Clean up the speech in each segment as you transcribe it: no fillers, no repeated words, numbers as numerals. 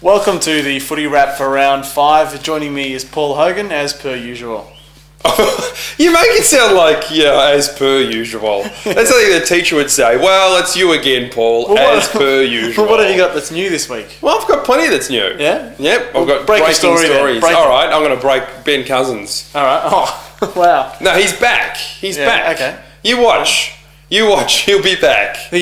Welcome to the Footy Wrap for round 5. Joining me is Paul Hogan, as per usual. You make it sound like, as per usual. That's something the teacher would say. Well, it's you again, Paul, as per usual. Well, what have you got that's new this week? Well, I've got plenty that's new. Yeah? Yep, I've got break breaking stories. All right, I'm going to break Ben Cousins. All right. Oh, wow. No, he's back. He's back. Okay. You watch. He'll be back. No,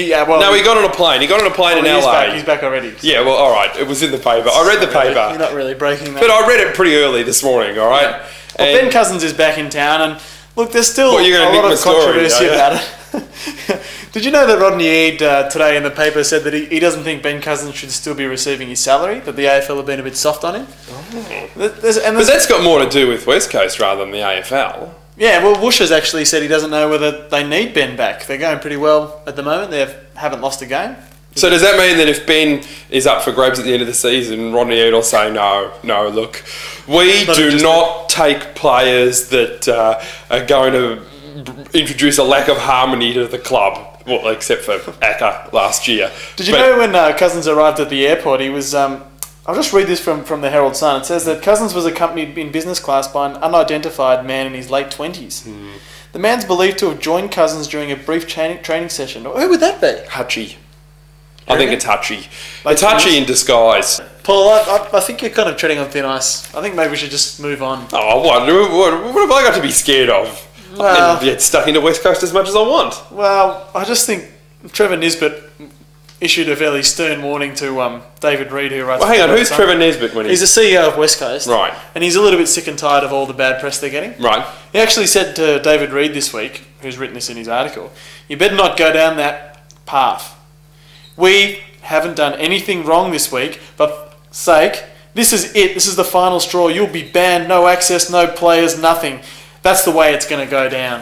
he got on a plane. He got on a plane in LA. He's back already. Yeah, well, all right. It was in the paper. I read the paper. You're not really breaking that. But I read it pretty early this morning, all right? Yeah. Well, Ben Cousins is back in town, and look, there's still a lot of controversy about it. Did you know that Rodney Eade today in the paper said that he doesn't think Ben Cousins should still be receiving his salary, that the AFL have been a bit soft on him? Oh. But that's got more to do with West Coast rather than the AFL. Yeah, well, Woosh has actually said he doesn't know whether they need Ben back. They're going pretty well at the moment. They haven't lost a game. So does that mean that if Ben is up for grabs at the end of the season, Rodney Eade will say, no, look, we do not take players that are going to introduce a lack of harmony to the club, well, except for Acker last year. Did you know when Cousins arrived at the airport, he was... I'll just read this from the Herald Sun. It says that Cousins was accompanied in business class by an unidentified man in his late 20s. The man's believed to have joined Cousins during a brief training session. Who would that be? Hutchie. I think it's Hutchie. It's Hutchie in disguise. Paul, I think you're kind of treading on thin ice. I think maybe we should just move on. Oh, what have I got to be scared of? I can get stuck into West Coast as much as I want. Well, I just think Trevor Nisbett issued a fairly stern warning to David Reid, who writes... Well, hang on, who's Trevor Nisbett? He's the CEO of West Coast. Right. And he's a little bit sick and tired of all the bad press they're getting. Right. He actually said to David Reid this week, who's written this in his article, you better not go down that path. We haven't done anything wrong this week, but sake, this is it. This is the final straw. You'll be banned, no access, no players, nothing. That's the way it's going to go down.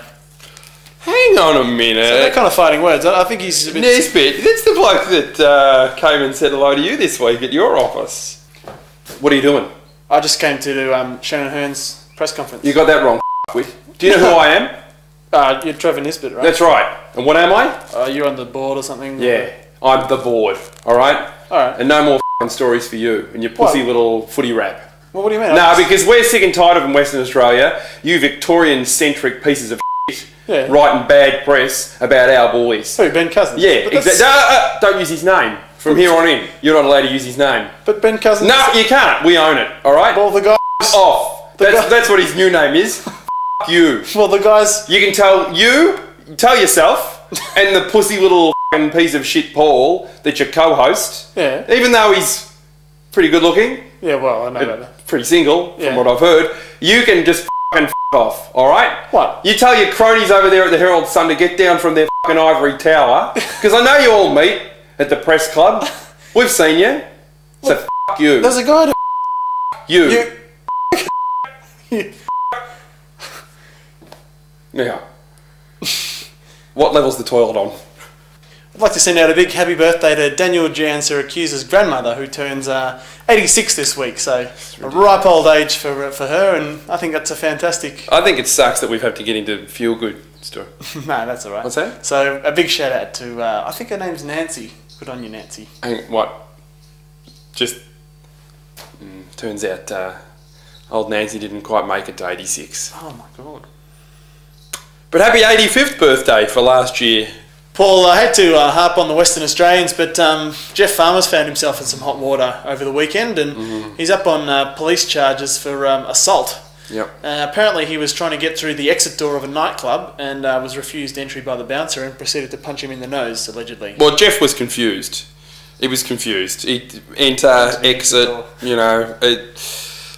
Hang on a minute. So they're kind of fighting words. I think he's a bit... Nisbett, that's the bloke that came and said hello to you this week at your office. What are you doing? I just came to do Shannon Hearn's press conference. You got that wrong, with. Do you know who I am? You're Trevor Nisbett, right? That's right. And what am I? You're on the board or something? Yeah, I'm the board, all right? All right. And no more stories for you and your pussy little footy wrap. Well, what do you mean? No, because we're sick and tired of in Western Australia, you Victorian-centric pieces of writing bad press about our boys. Who, Ben Cousins? Yeah, exactly. Don't use his name. From here on in, you're not allowed to use his name. But Ben Cousins... No, you can't. We own it, all right? Well, the guys... Off. That's what his new name is. You. Well, the guys... You can tell yourself, and the pussy little piece of shit Paul that your co-host, even though he's pretty good looking... Yeah, well, I know that. Pretty single, from what I've heard, you can just off, alright? What? You tell your cronies over there at the Herald Sun to get down from their ivory tower, because I know you all meet at the press club. We've seen you. So you. There's a guy to you. Now, what level's the toilet on? I'd like to send out a big happy birthday to Daniel Jan Syracuse's grandmother, who turns 86 this week. So a ripe old age for her, and I think that's a fantastic... I think it sucks that we've had to get into feel-good story. No, that's all right. What's that? So a big shout out to, I think her name's Nancy. Good on you, Nancy. What? Just turns out old Nancy didn't quite make it to 86. Oh my God. But happy 85th birthday for last year. Paul, I had to harp on the Western Australians, but Jeff Farmer's found himself in some hot water over the weekend, and he's up on police charges for assault. Yep. Apparently he was trying to get through the exit door of a nightclub and was refused entry by the bouncer and proceeded to punch him in the nose, allegedly. Well, Jeff was confused. He was confused. Enter, exit, you know...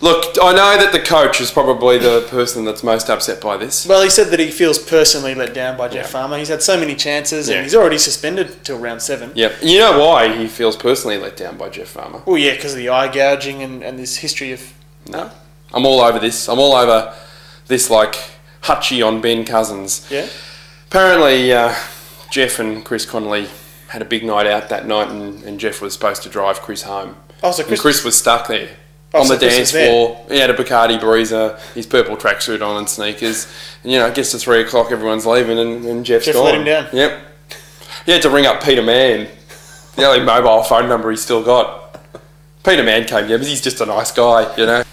Look, I know that the coach is probably the person that's most upset by this. Well, he said that he feels personally let down by Jeff Farmer. He's had so many chances and he's already suspended till round 7. Yep. You know why he feels personally let down by Jeff Farmer? Well, yeah, because of the eye gouging and this history of... No. I'm all over this. I'm all over this, like, Hutchie on Ben Cousins. Yeah? Apparently, Jeff and Chris Connolly had a big night out that night and Jeff was supposed to drive Chris home. Oh, so Chris was stuck there. On the dance floor, he had a Bacardi Breezer, his purple tracksuit on and sneakers. And, it gets to 3 o'clock, everyone's leaving and Jeff's gone. Let him down. Yep. He had to ring up Peter Mann, the only mobile phone number he's still got. Peter Mann came, yeah, but he's just a nice guy, you know.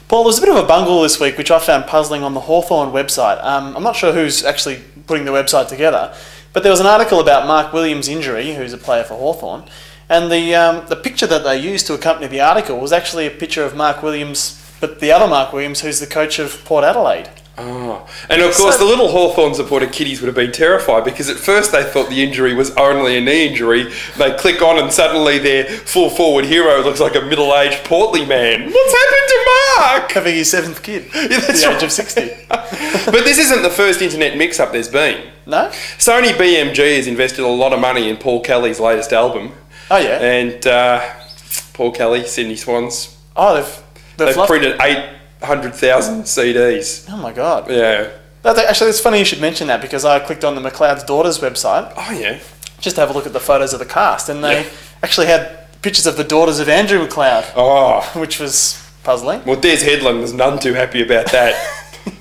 Paul, there's a bit of a bungle this week, which I found puzzling on the Hawthorn website. I'm not sure who's actually putting the website together, but there was an article about Mark Williams' injury, who's a player for Hawthorn, and the picture that they used to accompany the article was actually a picture of Mark Williams, but the other Mark Williams, who's the coach of Port Adelaide. Oh. And of course, the little Hawthorn supporter kiddies would have been terrified because at first they thought the injury was only a knee injury. They click on and suddenly their full forward hero looks like a middle-aged portly man. What's happened to Mark? Having his 7th kid Yeah, at the age of 60. But this isn't the first internet mix-up there's been. No? Sony BMG has invested a lot of money in Paul Kelly's latest album. Oh, yeah? And Paul Kelly, Sydney Swans. Oh, they've printed 800,000 CDs. Oh, my God. Yeah. Actually, it's funny you should mention that because I clicked on the McLeod's Daughters website. Oh, yeah. Just to have a look at the photos of the cast, and they actually had pictures of the daughters of Andrew McLeod. Oh. Which was puzzling. Well, Des Headland was none too happy about that.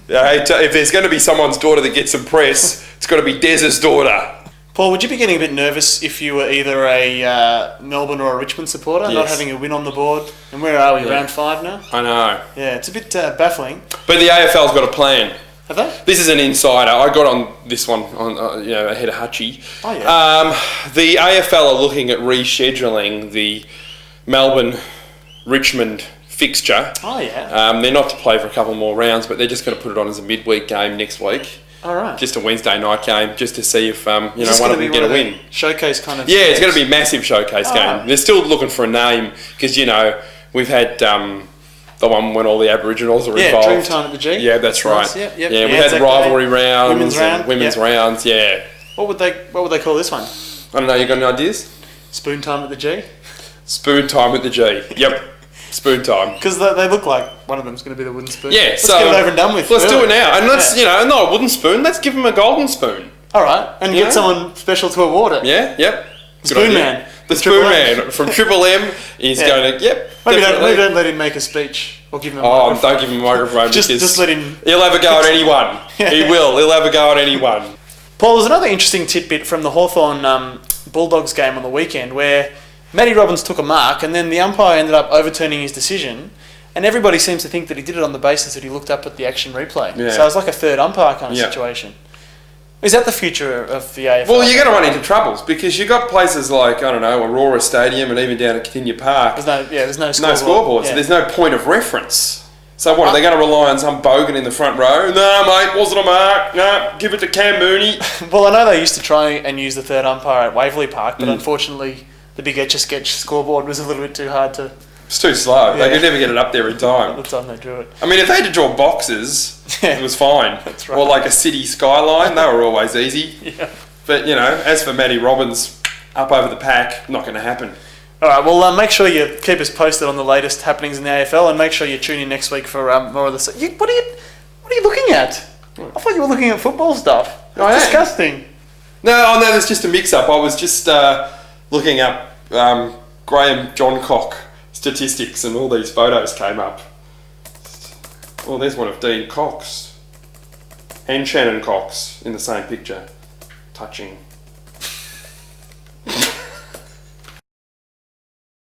If there's going to be someone's daughter that gets some press, it's got to be Des's daughter. Paul, would you be getting a bit nervous if you were either a Melbourne or a Richmond supporter, not having a win on the board? And where are we, round 5 now? I know. Yeah, it's a bit baffling. But the AFL's got a plan. Have they? This is an insider. I got on this one ahead of Hutchie. Oh, yeah. The AFL are looking at rescheduling the Melbourne Richmond fixture. Oh, yeah. They're not to play for a couple more rounds, but they're just going to put it on as a midweek game next week. All right. Just a Wednesday night game, just to see if one of them can get a win. Showcase kind of. Yeah, it's going to be a massive showcase game. Right. They're still looking for a name because we've had the one when all the Aboriginals are involved. Yeah, Dreamtime at the G. Yeah, that's right. Nice. Yep. Yeah, we had rivalry rounds, women's rounds. Yeah. What would they call this one? I don't know. You got any ideas? Spoon time at the G. Spoon time at the G. Yep. Spoon time. Because they look like one of them's going to be the wooden spoon. Yeah, let's get it over and done with. Let's do it now. And let's, not a wooden spoon, let's give them a golden spoon. All right, and get someone special to award it. Yeah, yep. Spoon Man. The Spoon Man from Triple M is going to, Maybe don't let him make a speech or give him a microphone. Don't give him a microphone just let him. He'll have a go at anyone. He will. He'll have a go at anyone. Paul, there's another interesting tidbit from the Hawthorn Bulldogs game on the weekend where Matty Robbins took a mark and then the umpire ended up overturning his decision, and everybody seems to think that he did it on the basis that he looked up at the action replay. Yeah. So it was like a third umpire kind of situation. Is that the future of the AFL? Well, you're going to run into troubles because you've got places like, Aurora Stadium and even down at Catania Park. There's no scoreboard. Yeah. So there's no point of reference. So what, are they going to rely on some bogan in the front row? No, mate, wasn't a mark. No, give it to Cam Mooney. Well, I know they used to try and use the third umpire at Waverley Park, but unfortunately the big Etch-a-Sketch scoreboard was a little bit too hard to... It's too slow. Yeah. They could never get it up there in time. By the time they drew it. I mean, if they had to draw boxes, it was fine. That's right. Or like a city skyline, they were always easy. Yeah. But, as for Matty Robbins up over the pack, not going to happen. All right, well, make sure you keep us posted on the latest happenings in the AFL and make sure you tune in next week for more of the... What are you looking at? I thought you were looking at football stuff. That's disgusting. No, there's just a mix-up. I was just looking up Graham Johncock statistics and all these photos came up. Well, there's one of Dean Cox and Shannon Cox in the same picture, touching